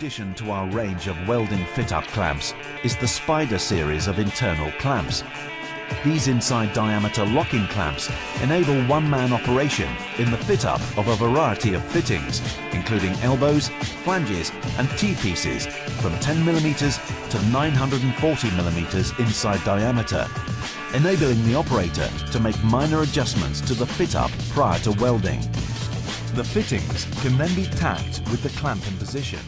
addition to our range of welding fit-up clamps is the Spider series of internal clamps. These inside diameter locking clamps enable one-man operation in the fit-up of a variety of fittings, including elbows, flanges and T-pieces from 10mm to 940mm inside diameter, enabling the operator to make minor adjustments to the fit-up prior to welding. The fittings can then be tacked with the clamp in position.